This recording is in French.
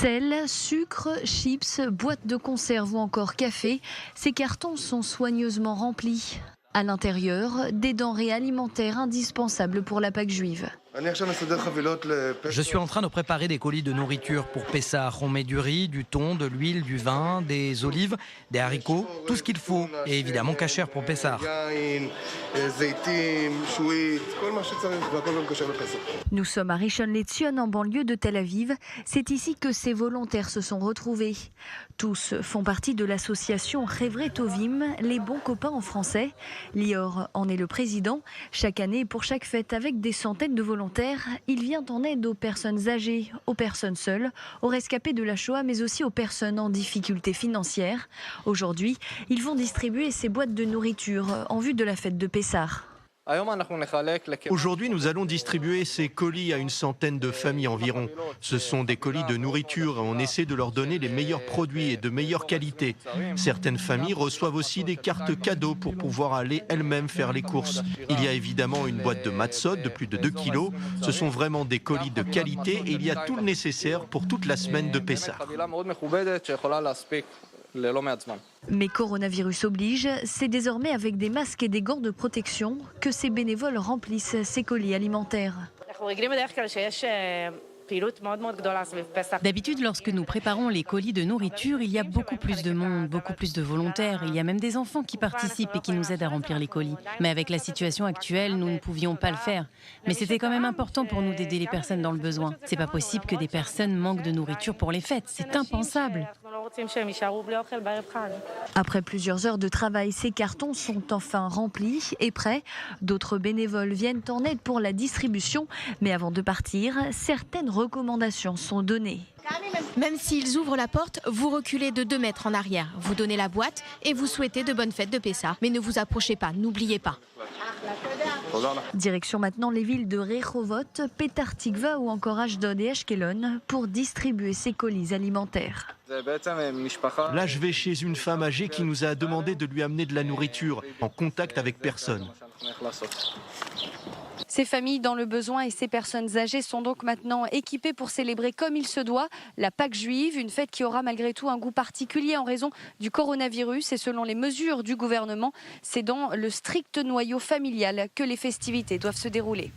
Sel, sucre, chips, boîtes de conserve ou encore café, ces cartons sont soigneusement remplis. À l'intérieur, des denrées alimentaires indispensables pour la Pâque juive. Je suis en train de préparer des colis de nourriture pour Pessah. On met du riz, du thon, de l'huile, du vin, des olives, des haricots, tout ce qu'il faut. Et évidemment cachère pour Pessah. Nous sommes à Rishon LeZion, en banlieue de Tel Aviv. C'est ici que ces volontaires se sont retrouvés. Tous font partie de l'association Chevret Tovim, les bons copains en français. Lior en est le président. Chaque année, pour chaque fête, avec des centaines de volontaires, il vient en aide aux personnes âgées, aux personnes seules, aux rescapés de la Shoah, mais aussi aux personnes en difficulté financière. Aujourd'hui, ils vont distribuer ces boîtes de nourriture en vue de la fête de Pessah. Aujourd'hui, nous allons distribuer ces colis à une centaine de familles environ. Ce sont des colis de nourriture et on essaie de leur donner les meilleurs produits et de meilleure qualité. Certaines familles reçoivent aussi des cartes cadeaux pour pouvoir aller elles-mêmes faire les courses. Il y a évidemment une boîte de matzot de plus de 2 kilos. Ce sont vraiment des colis de qualité et il y a tout le nécessaire pour toute la semaine de Pessah. Mais coronavirus oblige, c'est désormais avec des masques et des gants de protection que ces bénévoles remplissent ces colis alimentaires. D'habitude, lorsque nous préparons les colis de nourriture, il y a beaucoup plus de monde, beaucoup plus de volontaires. Il y a même des enfants qui participent et qui nous aident à remplir les colis. Mais avec la situation actuelle, nous ne pouvions pas le faire. Mais c'était quand même important pour nous d'aider les personnes dans le besoin. C'est pas possible que des personnes manquent de nourriture pour les fêtes. C'est impensable. Après plusieurs heures de travail, ces cartons sont enfin remplis et prêts. D'autres bénévoles viennent en aide pour la distribution. Mais avant de partir, certaines recommandations sont données. Même s'ils ouvrent la porte, vous reculez de 2 mètres en arrière. Vous donnez la boîte et vous souhaitez de bonnes fêtes de Pessah. Mais ne vous approchez pas, n'oubliez pas. Direction maintenant les villes de Rehovot, Petah Tikva ou encore Ashdod et Ashkelon pour distribuer ces colis alimentaires. Là, je vais chez une femme âgée qui nous a demandé de lui amener de la nourriture, en contact avec personne. Ces familles dans le besoin et ces personnes âgées sont donc maintenant équipées pour célébrer comme il se doit la Pâque juive, une fête qui aura malgré tout un goût particulier en raison du coronavirus et selon les mesures du gouvernement, c'est dans le strict noyau familial que les festivités doivent se dérouler.